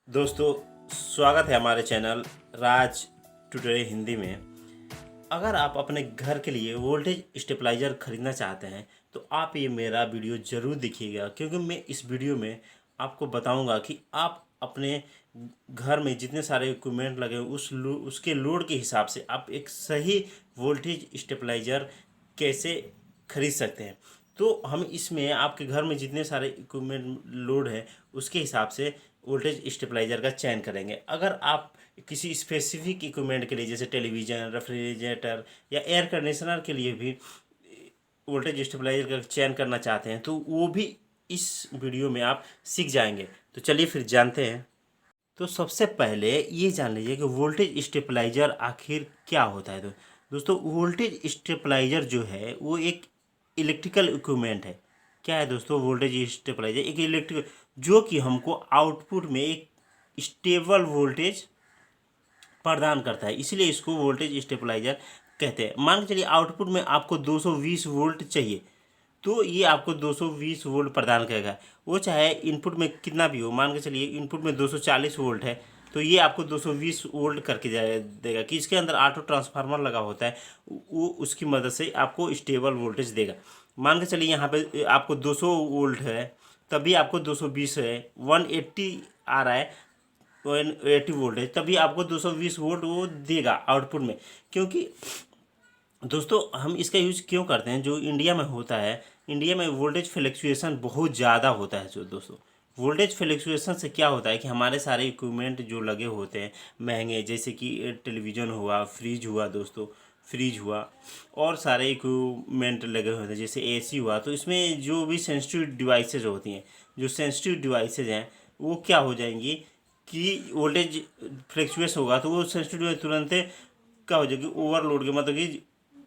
दोस्तों, स्वागत है हमारे चैनल राज टुडे हिंदी में। अगर आप अपने घर के लिए वोल्टेज स्टेबलाइजर खरीदना चाहते हैं तो आप ये मेरा वीडियो ज़रूर देखिएगा, क्योंकि मैं इस वीडियो में आपको बताऊंगा कि आप अपने घर में जितने सारे इक्विपमेंट लगे हैं उसके लोड के हिसाब से आप एक सही वोल्टेज स्टेबलाइजर कैसे खरीद सकते हैं। तो हम इसमें आपके घर में जितने सारे इक्विपमेंट लोड है उसके हिसाब से वोल्टेज स्टेबलाइजर का चयन करेंगे। अगर आप किसी स्पेसिफिक इक्विपमेंट के लिए जैसे टेलीविज़न, रेफ्रिजरेटर या एयर कंडीशनर के लिए भी वोल्टेज स्टेबलाइजर का चयन करना चाहते हैं तो वो भी इस वीडियो में आप सीख जाएंगे। तो चलिए फिर जानते हैं। तो सबसे पहले ये जान लीजिए कि वोल्टेज स्टेबलाइजर आखिर क्या होता है। तो दोस्तों, वोल्टेज स्टेबलाइजर जो है वो एक इलेक्ट्रिकल इक्विपमेंट है। क्या है दोस्तों? वोल्टेज स्टेबलाइजर एक इलेक्ट्रिकल जो कि हमको आउटपुट में एक स्टेबल वोल्टेज प्रदान करता है, इसीलिए इसको वोल्टेज स्टेबलाइजर कहते हैं। मान के चलिए आउटपुट में आपको 220 वोल्ट चाहिए, तो ये आपको 220 वोल्ट प्रदान करेगा। वो चाहे इनपुट में कितना भी हो, मान के चलिए इनपुट में 240 वोल्ट है तो ये आपको 220 वोल्ट करके देगा कि इसके अंदर ऑटो ट्रांसफार्मर लगा होता है, वो उसकी मदद से आपको स्टेबल वोल्टेज देगा। मान के चलिए यहाँ पे आपको 200 वोल्ट है, तभी आपको 220 है, 180 आ रहा है, 180 वोल्ट है, तभी आपको 220 वोल्ट वो देगा आउटपुट में। क्योंकि दोस्तों, हम इसका यूज क्यों करते हैं? जो इंडिया में होता है, इंडिया में वोल्टेज फ्लक्चुएशन बहुत ज़्यादा होता है। जो दोस्तों, वोल्टेज फ्लक्चुएशन से क्या होता है कि हमारे सारे इक्विपमेंट जो लगे होते हैं महंगे, जैसे कि टेलीविज़न हुआ, फ्रिज हुआ दोस्तों, फ्रिज हुआ और सारे इक्विपमेंट लगे होते हैं जैसे एसी हुआ, तो इसमें जो भी सेंसिटिव डिवाइसेज होती हैं, जो सेंसिटिव डिवाइसेज हैं वो क्या हो जाएंगी कि वोल्टेज फ्लक्चुएस होगा तो वो सेंसिटिव डिवाइस तुरंत क्या हो जाएगी, ओवरलोड के मतलब कि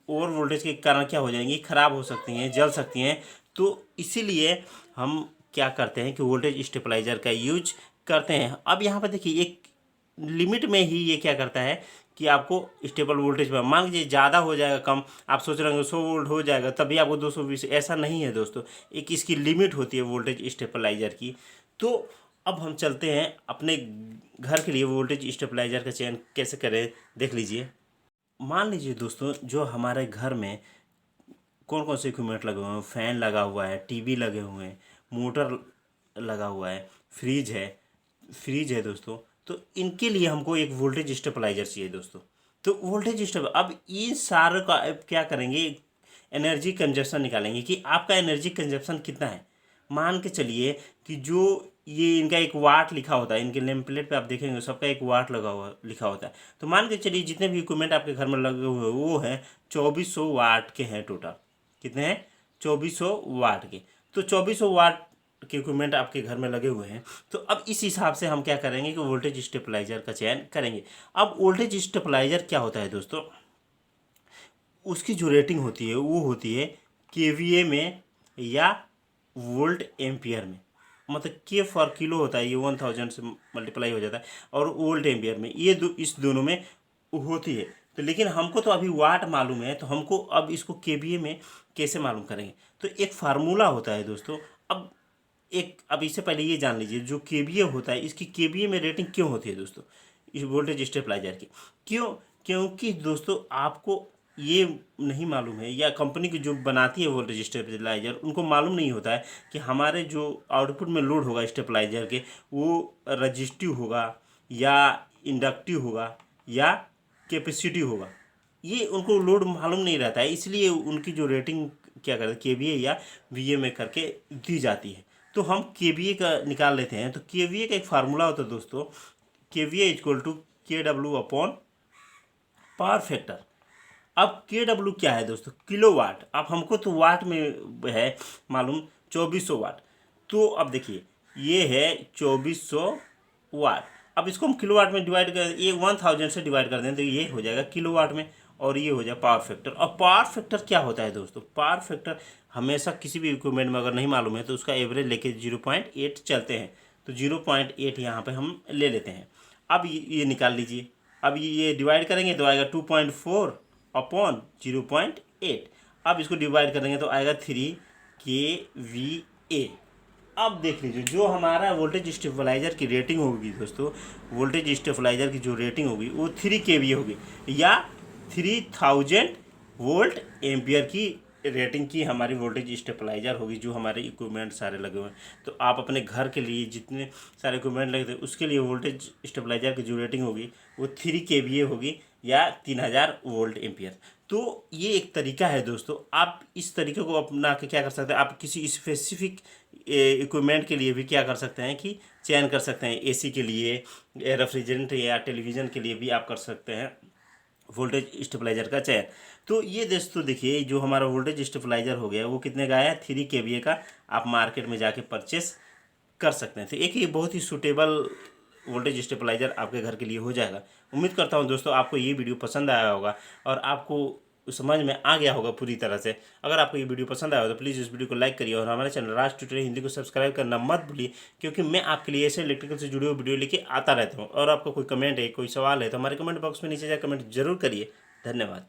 ओवर वोल्टेज के कारण क्या हो जाएंगी, खराब हो सकती हैं, जल सकती हैं। तो इसीलिए हम क्या करते हैं कि वोल्टेज स्टेबलाइजर का यूज करते हैं। अब यहाँ पर देखिए, एक लिमिट में ही ये क्या करता है कि आपको स्टेबल वोल्टेज पर, मान लीजिए ज़्यादा हो जाएगा कम, आप सोच रहे होंगे 100 वोल्ट हो जाएगा तभी आपको 220, ऐसा नहीं है दोस्तों। एक इसकी लिमिट होती है वोल्टेज स्टेबलाइजर की। तो अब हम चलते हैं अपने घर के लिए वोल्टेज स्टेबलाइजर का चयन कैसे करें, देख लीजिए। मान लीजिए दोस्तों, जो हमारे घर में कौन कौन से इक्विपमेंट लगे हुए हैं, फ़ैन लगा हुआ है, टीवी लगे हुए हैं, मोटर लगा हुआ है, फ्रिज है दोस्तों, तो इनके लिए हमको एक वोल्टेज स्टेबलाइजर चाहिए दोस्तों। तो वोल्टेज स्टेब अब इन सारे का अब क्या करेंगे, एनर्जी कंजप्शन निकालेंगे कि आपका एनर्जी कंजप्शन कितना है। मान के चलिए कि जो ये इनका एक वाट लिखा होता है, इनके नेम प्लेट पे आप देखेंगे सबका एक वाट लगा हुआ लिखा होता है। तो मान के चलिए जितने भी इक्विपमेंट आपके घर में लगे हुए हैं वो हैं 2400 वाट के हैं टोटल। कितने हैं? 2400 वाट के। तो 2400 वाट के इक्विपमेंट आपके घर में लगे हुए हैं। तो अब इस हिसाब से हम क्या करेंगे कि वोल्टेज स्टेबलाइजर का चयन करेंगे। अब वोल्टेज स्टेबलाइजर क्या होता है दोस्तों? उसकी जो रेटिंग होती है वो होती है केवीए में या वोल्ट एम्पियर में। मतलब के फॉर किलो होता है, ये 1000 से मल्टीप्लाई हो जाता है, और वोल्ट एम्पियर में, ये इस दोनों में होती है। तो लेकिन हमको तो अभी वाट मालूम है, तो हमको अब इसको केवीए में कैसे मालूम करेंगे? तो एक फार्मूला होता है दोस्तों। अब इससे पहले ये जान लीजिए, जो केवीए होता है इसकी केवीए में रेटिंग क्यों होती है दोस्तों इस वोल्टेज स्टेबलाइजर की? क्यों? क्योंकि दोस्तों, आपको ये नहीं मालूम है, या कंपनी की जो बनाती है वोल्टेज स्टेबलाइजर उनको मालूम नहीं होता है कि हमारे जो आउटपुट में लोड होगा स्टेबलाइजर के, वो रजिस्टिव होगा या इंडक्टिव होगा या कैपेसिटी होगा। ये उनको लोड मालूम नहीं रहता है, इसलिए उनकी जो रेटिंग क्या करते हैं, केवीए या वीए में करके दी जाती है। तो हम केवीए का निकाल लेते हैं। तो केवीए का एक फार्मूला होता है दोस्तों, केवीए इक्वल टू के डब्ल्यू अपॉन पावर फैक्टर। अब के डब्ल्यू क्या है दोस्तों? किलोवाट। अब हमको तो वाट में है मालूम, 2400 वाट। तो अब देखिए, ये है 2400 वाट। अब इसको हम किलोवाट में डिवाइड कर, ये 1000 से डिवाइड कर दें तो ये हो जाएगा किलोवाट में, और ये हो जाए पावर फैक्टर। और पावर फैक्टर क्या होता है दोस्तों? पावर फैक्टर हमेशा किसी भी इक्विपमेंट में अगर नहीं मालूम है तो उसका एवरेज लेके 0.8 चलते हैं। तो 0.8 यहाँ पे हम ले लेते हैं। अब ये निकाल लीजिए। अब ये डिवाइड करेंगे तो आएगा 2.4 अपॉन 0.8। अब इसको डिवाइड करेंगे तो आएगा 3 के वी ए। अब देख लीजिए जो हमारा वोल्टेज स्टेबलाइजर की रेटिंग होगी दोस्तों, वोल्टेज स्टेबलाइजर की जो रेटिंग होगी वो 3 kVA होगी या 3000 वोल्ट एम्पियर की रेटिंग की हमारी वोल्टेज स्टेबलाइजर होगी, जो हमारे इक्विपमेंट सारे लगे हुए हैं। तो आप अपने घर के लिए जितने सारे इक्विपमेंट लगे थे उसके लिए वोल्टेज स्टेबलाइजर की जो रेटिंग होगी वो 3 kVA होगी या 3000 वोल्ट एम्पियर। तो ये एक तरीका है दोस्तों, आप इस तरीके को अपना के क्या कर सकते हैं, आप किसी स्पेसिफिक इक्विपमेंट के लिए भी क्या कर सकते हैं कि चयन कर सकते हैं। एसी के लिए, रेफ्रिजरेंट या टेलीविज़न के लिए भी आप कर सकते हैं वोल्टेज स्टेबलाइजर का चयन। तो ये दोस्तों देखिए जो हमारा वोल्टेज स्टेबलाइजर हो गया वो कितने का है, 3 kVA का। आप मार्केट में जाके परचेस कर सकते हैं। तो एक ये बहुत ही सूटेबल वोल्टेज स्टेबलाइजर आपके घर के लिए हो जाएगा। उम्मीद करता हूं दोस्तों आपको ये वीडियो पसंद आया होगा और आपको समझ में आ गया होगा पूरी तरह से। अगर आपको ये वीडियो पसंद आया हो तो प्लीज़ इस वीडियो को लाइक करिए और हमारे चैनल राज ट्यूटोरियल हिंदी को सब्सक्राइब करना मत भूलिए, क्योंकि मैं आपके लिए ऐसे इलेक्ट्रिकल से जुड़े हुए वीडियो लेके आता रहता हूँ। और आपका कोई कमेंट है, कोई सवाल है तो हमारे कमेंट बॉक्स में नीचे जाकर कमेंट जरूर करिए। धन्यवाद।